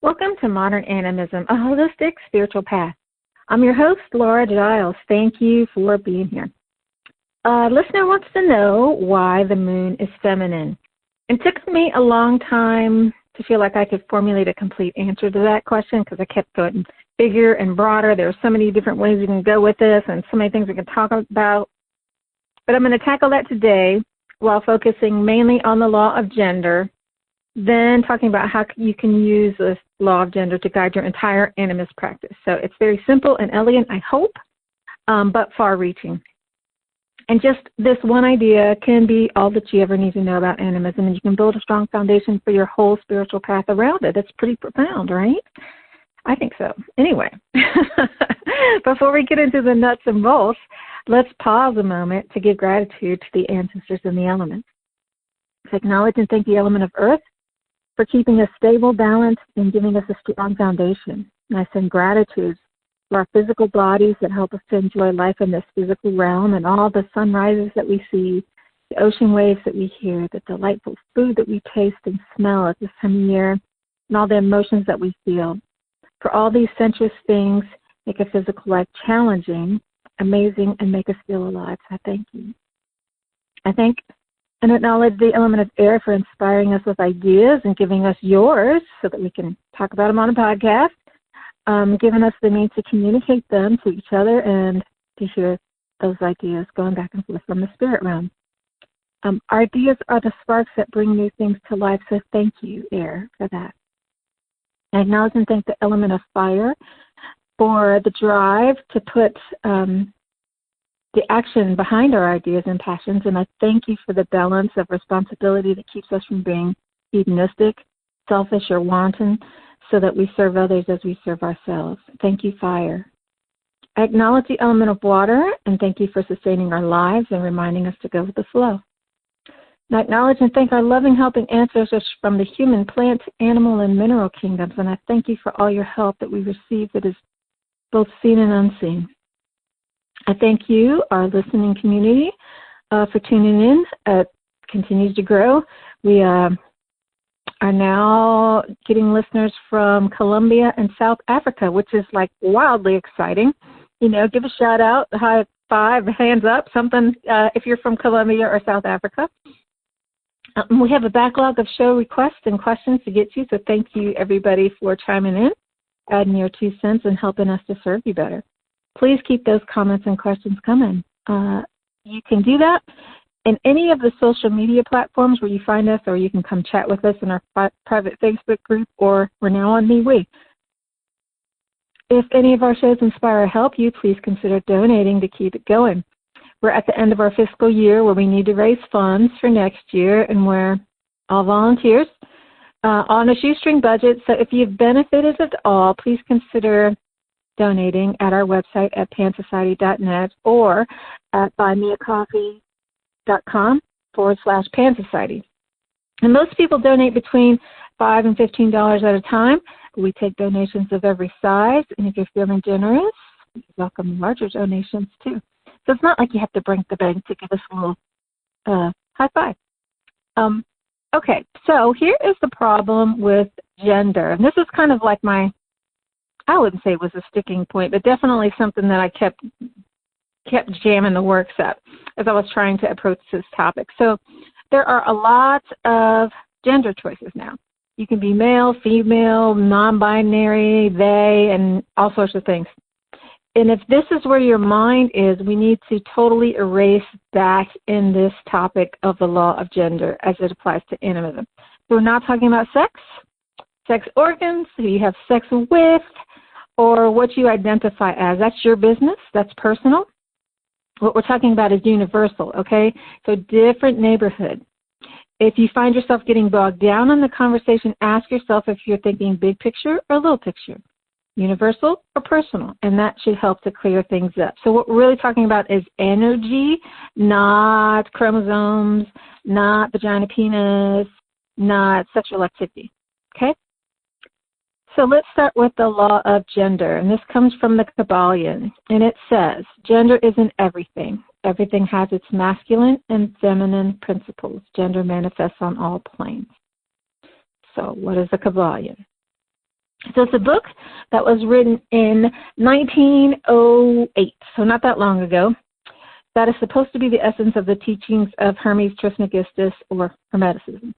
Welcome to Modern Animism, a holistic spiritual path. I'm your host, Laura Giles. Thank you for being here. A listener wants to know why the moon is feminine. It took me a long time to feel like I could formulate a complete answer to that question because I kept going bigger and broader. There are so many different ways we can go with this and so many things we can talk about. But I'm going to tackle that today while focusing mainly on the law of gender, then talking about how you can use this law of gender to guide your entire animist practice. So it's very simple and elegant, I hope, but far-reaching. And just this one idea can be all that you ever need to know about animism, and you can build a strong foundation for your whole spiritual path around it. It's pretty profound, right? I think so. Anyway, before we get into the nuts and bolts, let's pause a moment to give gratitude to the ancestors and the elements. To acknowledge and thank the element of earth for keeping us stable, balanced, and giving us a strong foundation. And I send gratitude for our physical bodies that help us to enjoy life in this physical realm and all the sunrises that we see, the ocean waves that we hear, the delightful food that we taste and smell at this time of year, and all the emotions that we feel. For all these sensuous things make a physical life challenging, amazing, and make us feel alive. So I thank you. I thank and acknowledge the element of air for inspiring us with ideas and giving us yours so that we can talk about them on a podcast, giving us the means to communicate them to each other and to hear those ideas going back and forth from the spirit realm. Our ideas are the sparks that bring new things to life, so thank you, air, for that. I acknowledge and thank the element of fire for the drive to put the action behind our ideas and passions, and I thank you for the balance of responsibility that keeps us from being hedonistic, selfish, or wanton, so that we serve others as we serve ourselves. Thank you, fire. I acknowledge the element of water, and thank you for sustaining our lives and reminding us to go with the flow. And I acknowledge and thank our loving, helping ancestors from the human, plant, animal, and mineral kingdoms, and I thank you for all your help that we receive that is both seen and unseen. I thank you, our listening community, for tuning in. It continues to grow. We are now getting listeners from Colombia and South Africa, which is like wildly exciting. You know, give a shout out, high five, hands up, something if you're from Colombia or South Africa. We have a backlog of show requests and questions to get to, so thank you, everybody, for chiming in, adding your 2 cents, and helping us to serve you better. Please keep those comments and questions coming. You can do that in any of the social media platforms where you find us, or you can come chat with us in our private Facebook group, or we're now on MeWe. If any of our shows inspire or help you, please consider donating to keep it going. We're at the end of our fiscal year where we need to raise funds for next year, and we're all volunteers on a shoestring budget. So if you've benefited at all, please consider donating at our website at pansociety.net or at buymeacoffee.com/pansociety. And most people donate between $5 and $15 at a time. We take donations of every size, and if you're feeling generous, we welcome larger donations too. So it's not like you have to break the bank to give us a little high five. Okay, so here is the problem with gender, and this is kind of like I wouldn't say it was a sticking point, but definitely something that I kept jamming the works up as I was trying to approach this topic. So there are a lot of gender choices now. You can be male, female, non-binary, they, and all sorts of things. And if this is where your mind is, we need to totally erase that in this topic of the law of gender as it applies to animism. So we're not talking about sex organs, who you have sex with, or what you identify as. That's your business. That's personal. What we're talking about is universal, okay? So different neighborhood. If you find yourself getting bogged down in the conversation, ask yourself if you're thinking big picture or little picture, universal or personal, and that should help to clear things up. So what we're really talking about is energy, not chromosomes, not vagina, penis, not sexual activity, okay? So let's start with the law of gender, and this comes from the Kabbalion, and it says, gender isn't everything. Everything has its masculine and feminine principles. Gender manifests on all planes. So what is the Kabbalion? So it's a book that was written in 1908, so not that long ago, that is supposed to be the essence of the teachings of Hermes Trismegistus, or Hermeticism.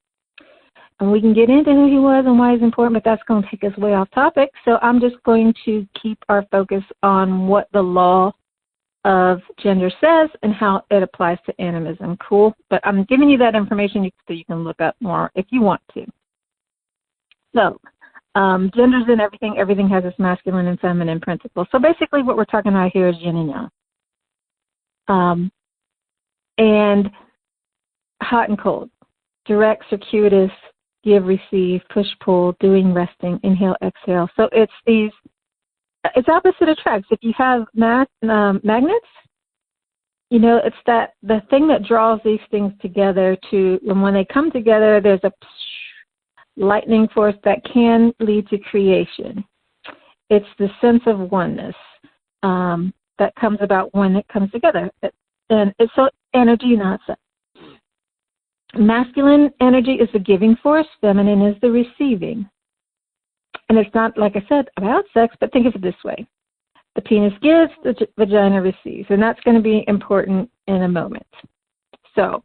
And we can get into who he was and why he's important, but that's going to take us way off topic. So I'm just going to keep our focus on what the law of gender says and how it applies to animism. Cool? But I'm giving you that information so you can look up more if you want to. So, gender's in everything. Everything has its masculine and feminine principle. So basically what we're talking about here is yin and yang. And hot and cold, direct, circuitous, give, receive, push, pull, doing, resting, inhale, exhale. So it's opposite attracts. If you have magnets, you know, it's that the thing that draws these things together and when they come together, there's a lightning force that can lead to creation. It's the sense of oneness that comes about when it comes together. And it's so energy, not sex. Masculine energy is the giving force. Feminine is the receiving. And it's not, like I said, about sex, but think of it this way. The penis gives, the vagina receives. And that's going to be important in a moment. So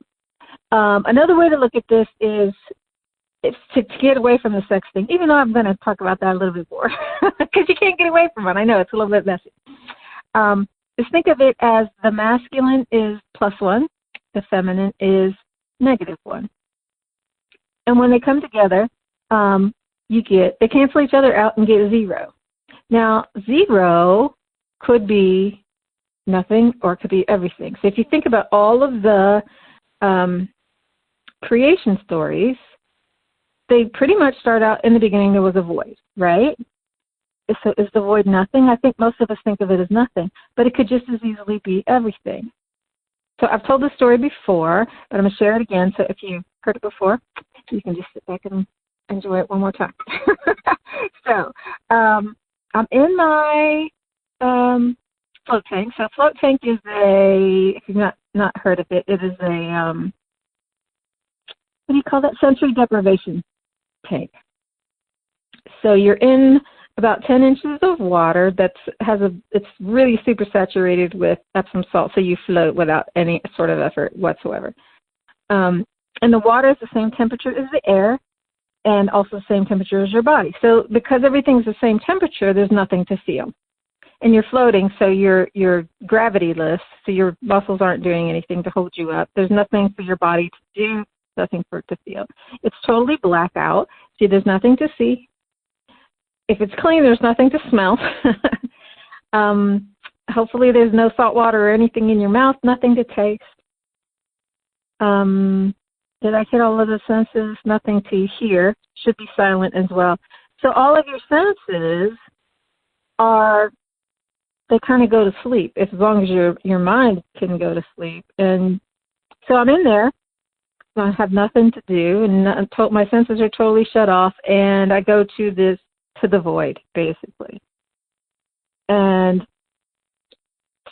another way to look at this is to get away from the sex thing, even though I'm going to talk about that a little bit more, because you can't get away from it. I know it's a little bit messy. Just think of it as the masculine is +1, the feminine is -1. And when they come together, they cancel each other out and get 0. Now, 0 could be nothing or it could be everything. So if you think about all of the creation stories, they pretty much start out in the beginning there was a void, right? So is the void nothing? I think most of us think of it as nothing, but it could just as easily be everything. So I've told this story before, but I'm going to share it again. So if you've heard it before, you can just sit back and enjoy it one more time. So I'm in my float tank. So a float tank is if you've not heard of it, it is a, what do you call that? Sensory deprivation tank. So you're in about 10 inches of water it's really super saturated with Epsom salt, so you float without any sort of effort whatsoever. And the water is the same temperature as the air and also the same temperature as your body. So because everything's the same temperature, there's nothing to feel. And you're floating, so you're gravityless, so your muscles aren't doing anything to hold you up. There's nothing for your body to do, nothing for it to feel. It's totally blackout. See, there's nothing to see. If it's clean, there's nothing to smell. Hopefully there's no salt water or anything in your mouth, nothing to taste. Did I hit all of the senses? Nothing to hear. Should be silent as well. So all of your senses they kind of go to sleep, as long as your mind can go to sleep. And so I'm in there. I have nothing to do, and my senses are totally shut off, and I go to the void, basically. And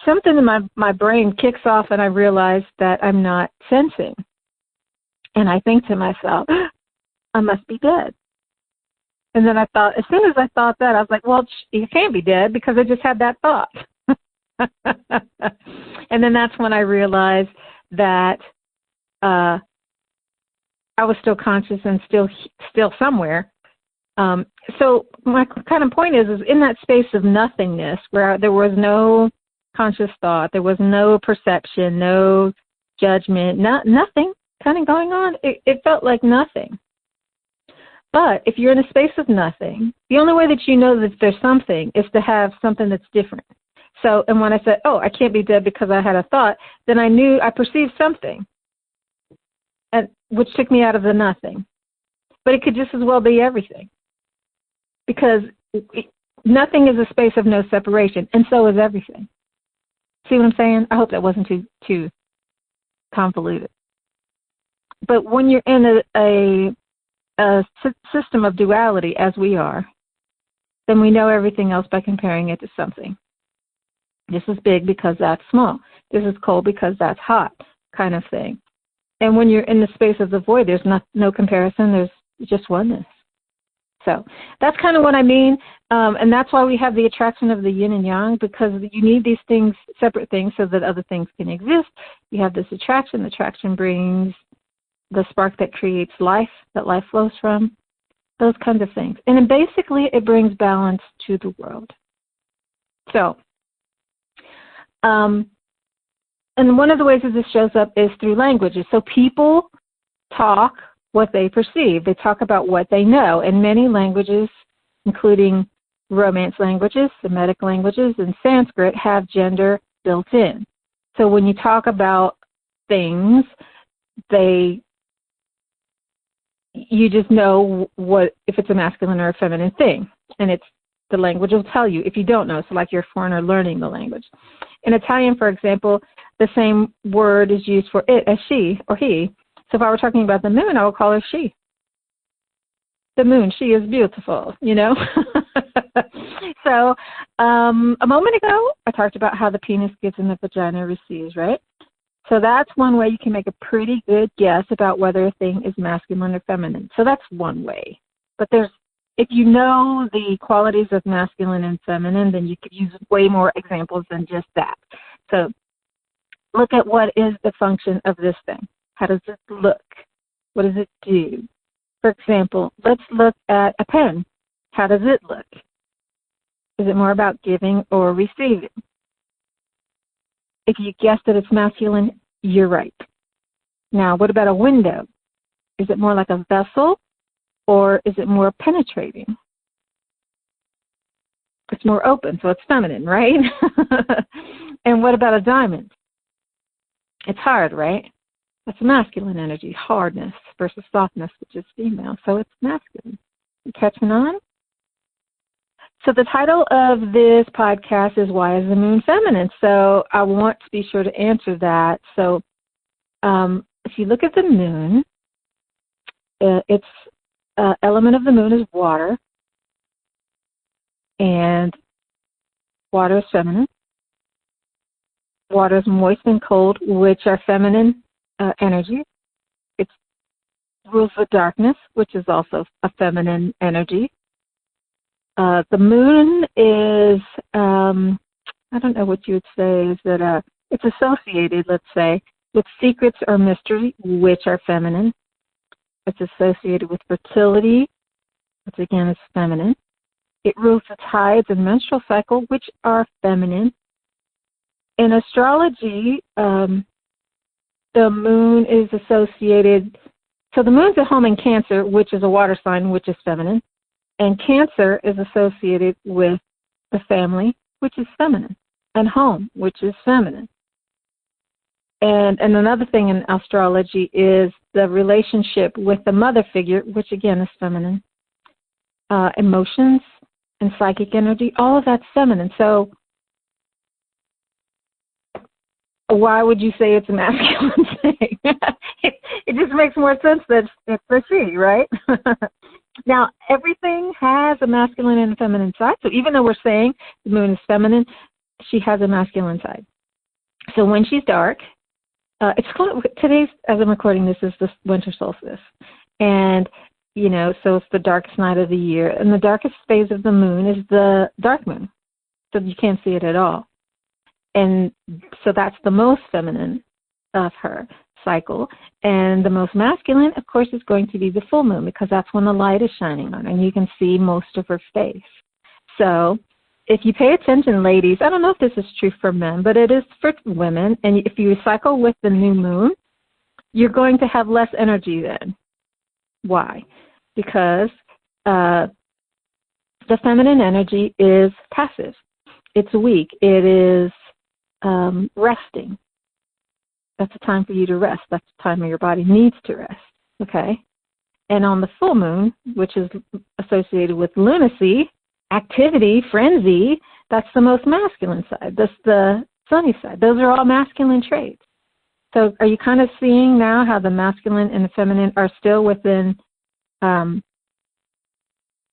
something in my brain kicks off, and I realize that I'm not sensing. And I think to myself, I must be dead. And then I thought, as soon as I thought that, I was like, well, you can't be dead because I just had that thought. And then that's when I realized that I was still conscious and still somewhere. So my kind of point is in that space of nothingness where there was no conscious thought, there was no perception, no judgment, nothing kind of going on. It felt like nothing. But if you're in a space of nothing, the only way that you know that there's something is to have something that's different. So, and when I said, oh, I can't be dead because I had a thought, then I perceived something, which took me out of the nothing. But it could just as well be everything. Because nothing is a space of no separation, and so is everything. See what I'm saying? I hope that wasn't too convoluted. But when you're in a system of duality, as we are, then we know everything else by comparing it to something. This is big because that's small. This is cold because that's hot, kind of thing. And when you're in the space of the void, there's no comparison. There's just oneness. So that's kind of what I mean, and that's why we have the attraction of the yin and yang, because you need these things, separate things, so that other things can exist. You have this attraction. Attraction brings the spark that creates life, that life flows from, those kinds of things. And then basically it brings balance to the world. So, and one of the ways that this shows up is through languages. So people talk what they perceive. They talk about what they know. And many languages, including Romance languages, Semitic languages, and Sanskrit, have gender built in. So when you talk about things, you just know what, if it's a masculine or a feminine thing. And the language will tell you if you don't know. So like you're a foreigner learning the language. In Italian, for example, the same word is used for it as she or he. So if I were talking about the moon, I would call her she. The moon, she is beautiful, you know. So a moment ago, I talked about how the penis gives and the vagina receives, right? So that's one way you can make a pretty good guess about whether a thing is masculine or feminine. So that's one way. But if you know the qualities of masculine and feminine, then you could use way more examples than just that. So look at what is the function of this thing. How does it look? What does it do? For example, let's look at a pen. How does it look? Is it more about giving or receiving? If you guess that it's masculine, you're right. Now, what about a window? Is it more like a vessel, or is it more penetrating? It's more open, so it's feminine, right? And what about a diamond? It's hard, right? That's masculine energy, hardness versus softness, which is female. So it's masculine. You catching on? So the title of this podcast is Why is the Moon Feminine? So I want to be sure to answer that. So if you look at the moon, its element of the moon is water. And water is feminine. Water is moist and cold, which are feminine energy. It rules the darkness, which is also a feminine energy. The moon is, I don't know what you would say, is that it's associated, let's say, with secrets or mystery, which are feminine. It's associated with fertility, which again is feminine. It rules the tides and menstrual cycle, which are feminine. In astrology, the moon is associated, so the moon's at home in Cancer, which is a water sign, which is feminine. And Cancer is associated with the family, which is feminine, and home, which is feminine. And another thing in astrology is the relationship with the mother figure, which again is feminine. Emotions and psychic energy, all of that's feminine. So why would you say it's a masculine thing? It just makes more sense that it's a she, right? Now, everything has a masculine and a feminine side. So even though we're saying the moon is feminine, she has a masculine side. So when she's dark, today's, as I'm recording this, is the winter solstice. And, you know, so it's the darkest night of the year. And the darkest phase of the moon is the dark moon. So you can't see it at all. And so that's the most feminine of her cycle. And the most masculine, of course, is going to be the full moon, because that's when the light is shining on her and you can see most of her face. So if you pay attention, ladies, I don't know if this is true for men, but it is for women. And if you cycle with the new moon, you're going to have less energy then. Why? Because the feminine energy is passive. It's weak. It is resting. That's a time for you to rest. That's the time where your body needs to rest. Okay? And on the full moon, which is associated with lunacy, activity, frenzy, that's the most masculine side. That's the sunny side. Those are all masculine traits. So are you kind of seeing now how the masculine and the feminine are still within,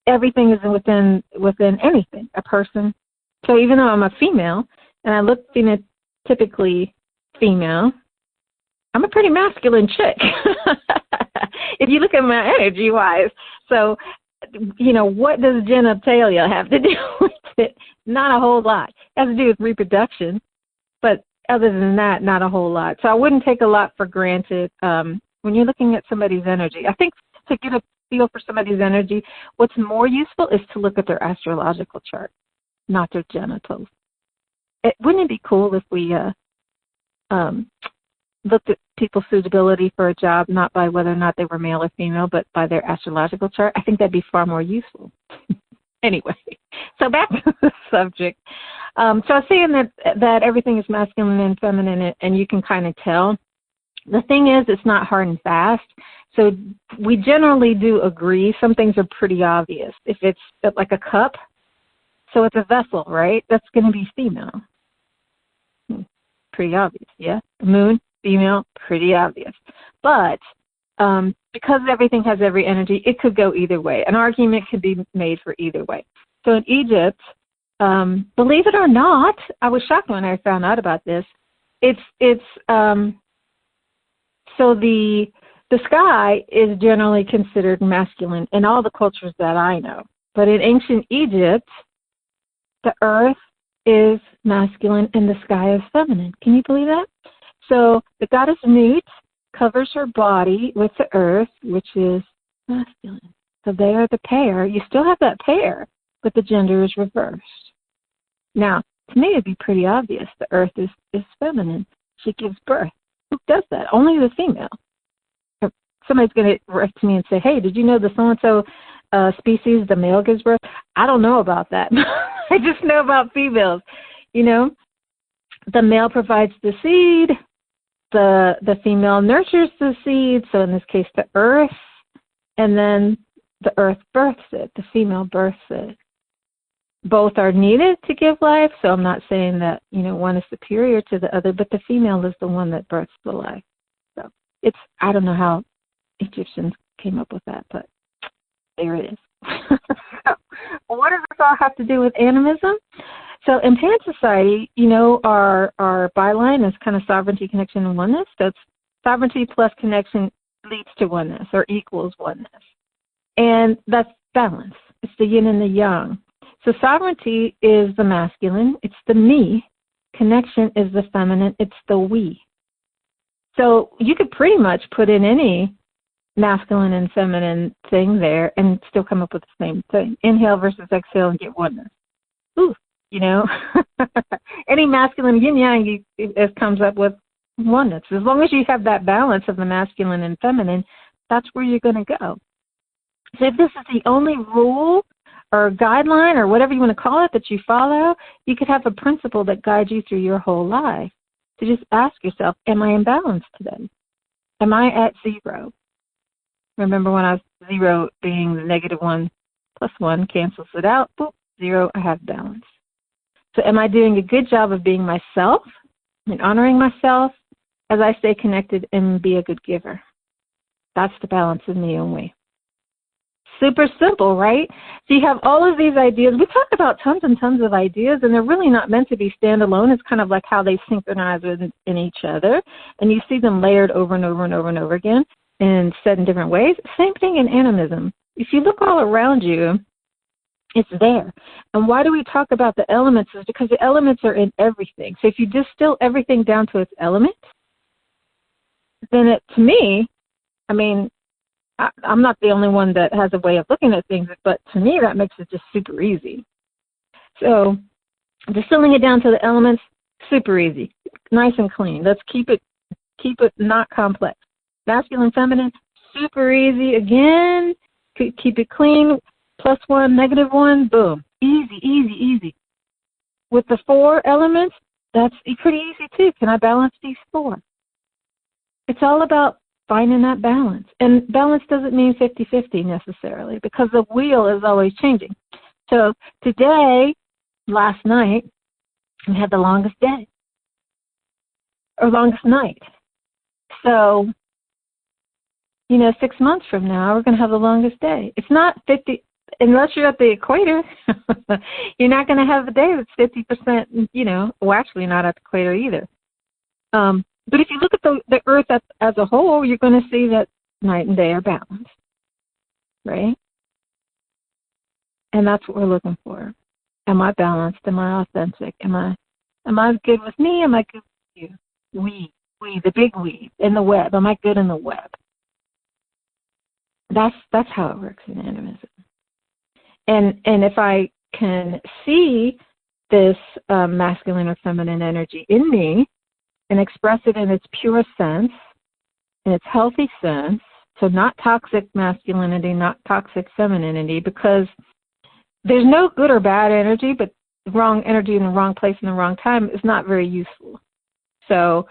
everything is within anything, a person. So even though I'm a female, and I look phenotypically female, I'm a pretty masculine chick, if you look at my energy-wise. So what does genitalia have to do with it? Not a whole lot. It has to do with reproduction, but other than that, not a whole lot. So I wouldn't take a lot for granted when you're looking at somebody's energy. I think to get a feel for somebody's energy, what's more useful is to look at their astrological chart, not their genitals. Wouldn't it be cool if we looked at people's suitability for a job not by whether or not they were male or female, but by their astrological chart? I think that'd be far more useful. Anyway, so back to the subject. So I was saying that everything is masculine and feminine, and you can kind of tell. The thing is, it's not hard and fast. So we generally do agree. Some things are pretty obvious. If it's like a cup, so it's a vessel, right? That's going to be female. Pretty obvious, yeah? The moon, female, pretty obvious. But because everything has every energy, it could go either way. An argument could be made for either way. So in Egypt, believe it or not, I was shocked when I found out about this. So the sky is generally considered masculine in all the cultures that I know. But in ancient Egypt, the earth is masculine and the sky is feminine. Can you believe that? So the goddess Nut covers her body with the earth, which is masculine. So they are the pair. You still have that pair, but the gender is reversed. Now, to me, it'd be pretty obvious. The earth is feminine. She gives birth. Who does that? Only the female. If somebody's going to write to me and say, hey, did you know the so-and-so species, the male gives birth? I don't know about that. I just know about females. The male provides the seed. The female nurtures the seed, so in this case the earth, and then the earth births it, the female births it. Both are needed to give life, so I'm not saying that, one is superior to the other, but the female is the one that births the life. So I don't know how Egyptians came up with that, but there it is. So, what does this all have to do with animism? So in Pan Society, our byline is kind of sovereignty, connection, and oneness. That's sovereignty plus connection leads to oneness or equals oneness. And that's balance. It's the yin and the yang. So sovereignty is the masculine. It's the me. Connection is the feminine. It's the we. So you could pretty much put in any masculine and feminine thing there and still come up with the same thing. Inhale versus exhale and get oneness. Ooh. Any masculine yin yang it comes up with oneness. As long as you have that balance of the masculine and feminine, that's where you're going to go. So if this is the only rule or guideline or whatever you want to call it that you follow, you could have a principle that guides you through your whole life. So just ask yourself, am I in balance today? Am I at zero? Remember when I was zero being the negative 1 plus 1 cancels it out. Boop, 0, I have balance. So am I doing a good job of being myself and honoring myself as I stay connected and be a good giver? That's the balance in the own way. Super simple, right? So you have all of these ideas. We talk about tons and tons of ideas, and they're really not meant to be standalone. It's kind of like how they synchronize in each other, and you see them layered over and over and over and over again and said in different ways. Same thing in animism. If you look all around you, it's there. And why do we talk about the elements? Is because the elements are in everything. So if you distill everything down to its elements, then to me, I'm not the only one that has a way of looking at things, but to me that makes it just super easy. So distilling it down to the elements, super easy, nice and clean. Let's keep it not complex. Masculine, feminine, super easy. Again, keep it clean. +1, -1, boom. Easy, easy, easy. With the 4 elements, that's pretty easy too. Can I balance these 4? It's all about finding that balance. And balance doesn't mean 50-50 necessarily, because the wheel is always changing. So today, last night, we had the longest day, or longest night. So, 6 months from now, we're going to have the longest day. It's not 50, unless you're at the equator, you're not going to have a day that's 50%, well, actually not at the equator either. But if you look at the Earth as a whole, you're going to see that night and day are balanced, right? And that's what we're looking for. Am I balanced? Am I authentic? Am I good with me? Am I good with you? We, the big we, in the web. Am I good in the web? That's how it works in animism. And if I can see this masculine or feminine energy in me and express it in its pure sense, in its healthy sense, so not toxic masculinity, not toxic femininity, because there's no good or bad energy, but the wrong energy in the wrong place in the wrong time is not very useful. So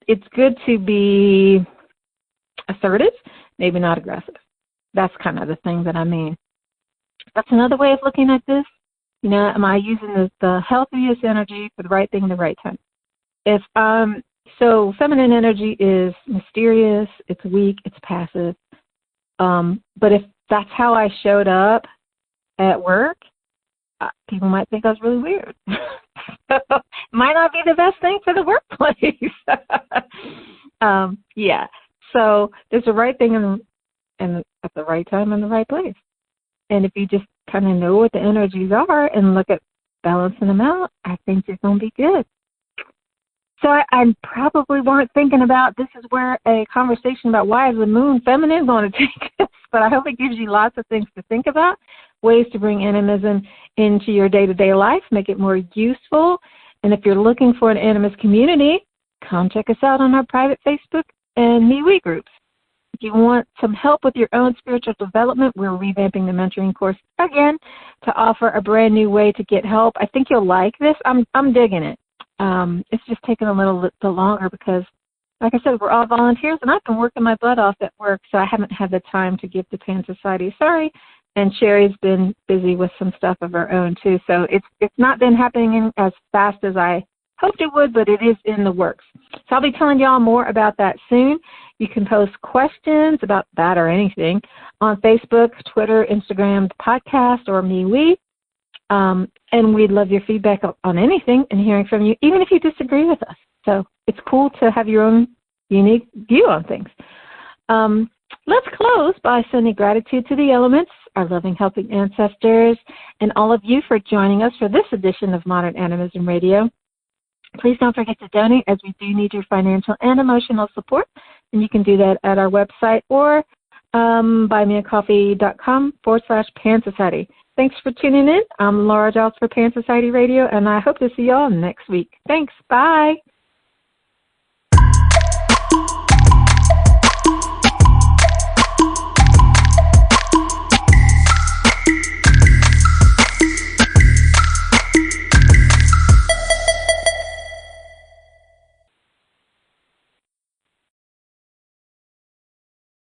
it's good to be assertive, maybe not aggressive. That's kind of the thing that I mean. That's another way of looking at this. You know, am I using the healthiest energy for the right thing at the right time? So feminine energy is mysterious, it's weak, it's passive. But if that's how I showed up at work, people might think I was really weird. Might not be the best thing for the workplace. Yeah. So there's the right thing and at the right time in the right place. And if you just kind of know what the energies are and look at balancing them out, I think you're going to be good. So I probably weren't thinking about this is where a conversation about why is the moon feminine going to take us, but I hope it gives you lots of things to think about, ways to bring animism into your day-to-day life, make it more useful. And if you're looking for an animist community, come check us out on our private Facebook and MeWe groups. If you want some help with your own spiritual development, we're revamping the mentoring course again to offer a brand new way to get help. I think you'll like this. I'm digging it. It's just taken a little bit longer because, like I said, we're all volunteers, and I've been working my butt off at work, so I haven't had the time to give to Pan Society. Sorry. And Sherry's been busy with some stuff of her own, too. So it's not been happening as fast as I hoped it would, but it is in the works. So I'll be telling y'all more about that soon. You can post questions about that or anything on Facebook, Twitter, Instagram, the podcast, or MeWe. And we'd love your feedback on anything and hearing from you, even if you disagree with us. So it's cool to have your own unique view on things. Let's close by sending gratitude to the elements, our loving, helping ancestors, and all of you for joining us for this edition of Modern Animism Radio. Please don't forget to donate, as we do need your financial and emotional support. And you can do that at our website or buymeacoffee.com/Pan Society. Thanks for tuning in. I'm Laura Giles for Pan Society Radio, and I hope to see you all next week. Thanks. Bye.